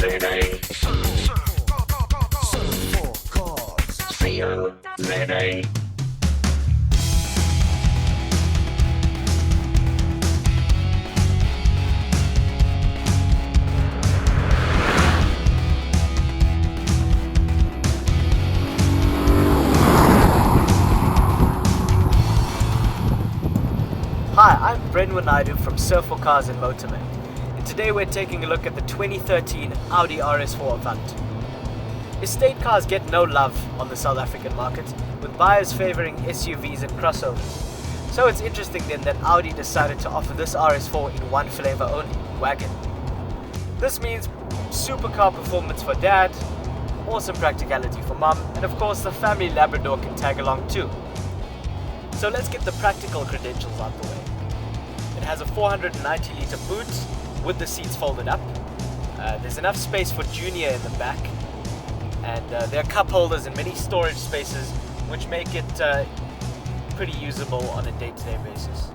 Surf4cars. C-O-Z-A. Hi, I'm Brenwan Naidu from Surf4cars in Motorman, and today we're taking a look at the 2013 Audi RS4 Avant. Estate cars get no love on the South African market, with buyers favouring SUVs and crossovers. So it's interesting then that Audi decided to offer this RS4 in one flavour only, wagon. This means supercar performance for dad, awesome practicality for mum, and of course the family Labrador can tag along too. So let's get the practical credentials out the way. It has a 490 litre boot with the seats folded up. There's enough space for Junior in the back, and there are cup holders and many storage spaces which make it pretty usable on a day-to-day basis.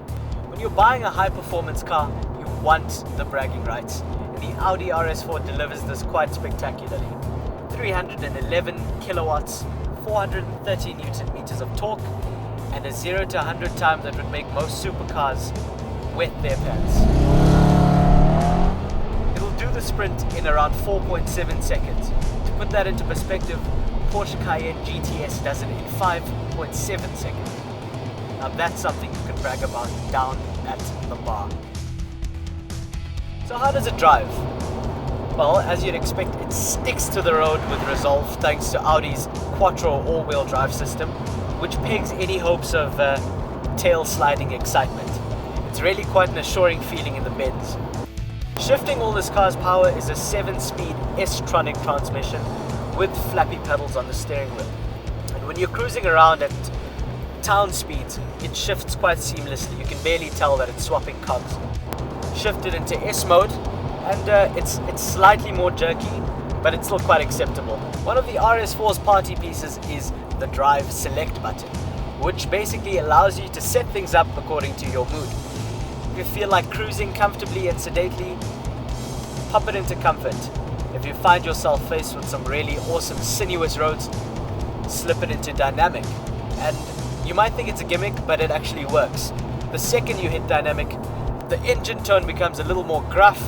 When you're buying a high-performance car, you want the bragging rights, and the Audi RS4 delivers this quite spectacularly. 311 kilowatts, 430 newton meters of torque, and a 0 to 100 time that would make most supercars wet their pants. It'll do the sprint in around 4.7 seconds. To put that into perspective, Porsche Cayenne GTS does it in 5.7 seconds. Now that's something you can brag about down at the bar. So how does it drive? Well, as you'd expect, it sticks to the road with resolve thanks to Audi's Quattro all-wheel drive system, which pegs any hopes of tail sliding excitement. It's really quite an assuring feeling in the bends. Shifting all this car's power is a 7-speed S-tronic transmission with flappy pedals on the steering wheel. And when you're cruising around at town speeds, it shifts quite seamlessly. You can barely tell that it's swapping cogs. Shift it into S mode, and it's slightly more jerky, but it's still quite acceptable. One of the RS4's party pieces is the Drive Select button, which basically allows you to set things up according to your mood. If you feel like cruising comfortably and sedately, pop it into comfort. If you find yourself faced with some really awesome sinuous roads, slip it into dynamic. And you might think it's a gimmick, but it actually works. The second you hit dynamic, the engine tone becomes a little more gruff,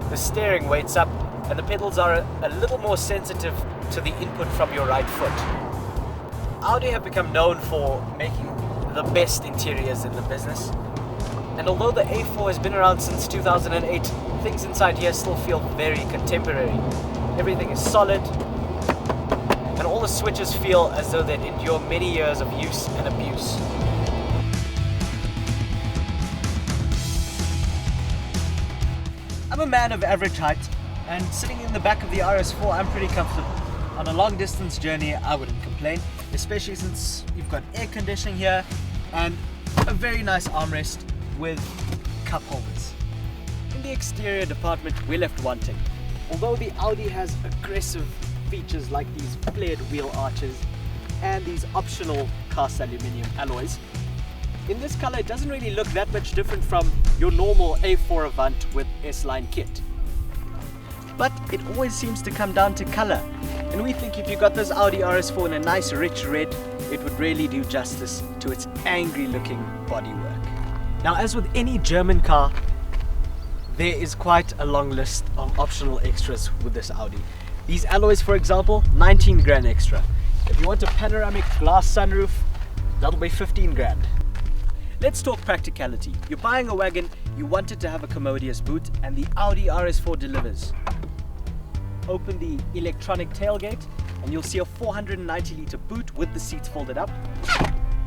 the steering weights up, and the pedals are a little more sensitive to the input from your right foot. Audi have become known for making the best interiors in the business. And although the A4 has been around since 2008, things inside here still feel very contemporary. Everything is solid, and all the switches feel as though they'd endure many years of use and abuse. I'm a man of average height, and sitting in the back of the RS4, I'm pretty comfortable. On a long distance journey, I wouldn't complain, especially since you've got air conditioning here and a very nice armrest with cup holders. In the exterior department, we're left wanting. Although the Audi has aggressive features like these flared wheel arches and these optional cast aluminium alloys, in this color it doesn't really look that much different from your normal A4 Avant with S-Line kit. But it always seems to come down to color, and we think if you got this Audi RS4 in a nice rich red, it would really do justice to its angry looking bodywork. Now, as with any German car, there is quite a long list of optional extras with this Audi. These alloys, for example, 19 grand extra. If you want a panoramic glass sunroof, that'll be 15 grand. Let's talk practicality. You're buying a wagon, you want it to have a commodious boot, and the Audi RS4 delivers. Open the electronic tailgate and you'll see a 490 litre boot with the seats folded up,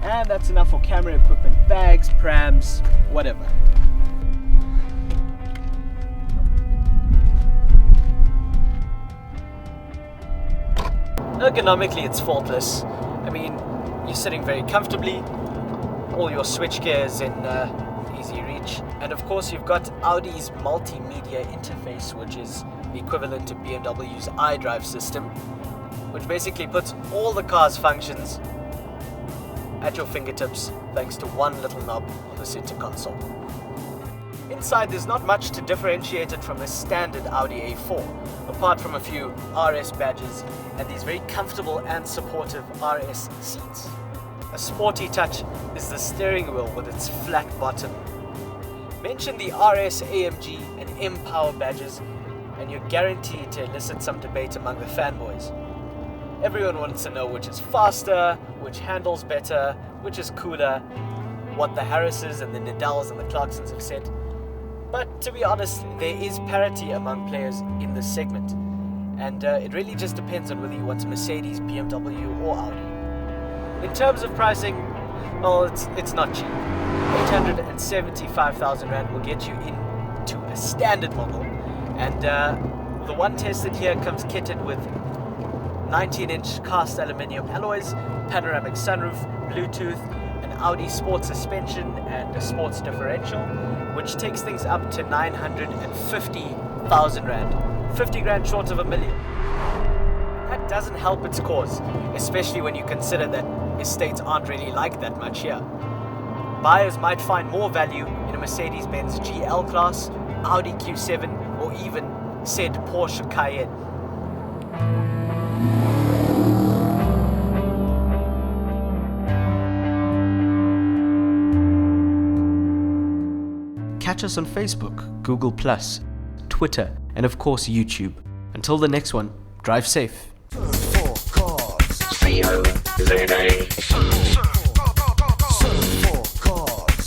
and that's enough for camera equipment, bags, prams, whatever. Ergonomically, it's faultless. I mean, you're sitting very comfortably, all your switchgear is in easy reach, and of course you've got Audi's multimedia interface, which is the equivalent to BMW's iDrive system, which basically puts all the car's functions at your fingertips thanks to one little knob on the center console. Inside, there's not much to differentiate it from a standard Audi A4, apart from a few RS badges and these very comfortable and supportive RS seats. A sporty touch is the steering wheel with its flat bottom. Mention the RS AMG and M Power badges and you're guaranteed to elicit some debate among the fanboys. Everyone wants to know which is faster, which handles better, which is cooler, what the Harrises and the Nadals and the Clarksons have said. But to be honest, there is parity among players in this segment, and it really just depends on whether you want Mercedes, BMW or Audi. In terms of pricing, well, it's not cheap. 875,000 Rand will get you into a standard model, and the one tested here comes kitted with 19-inch cast aluminium alloys, panoramic sunroof, Bluetooth, an Audi sports suspension and a sports differential, which takes things up to 950,000 Rand, 50 grand short of $1 million. That doesn't help its cause, especially when you consider that estates aren't really like that much here. Buyers might find more value in a Mercedes-Benz GL class, Audi Q7, or even said Porsche Cayenne. Catch us on Facebook, Google+, Twitter, and of course YouTube. Until the next one, drive safe. Surf4cars. Surf4cars.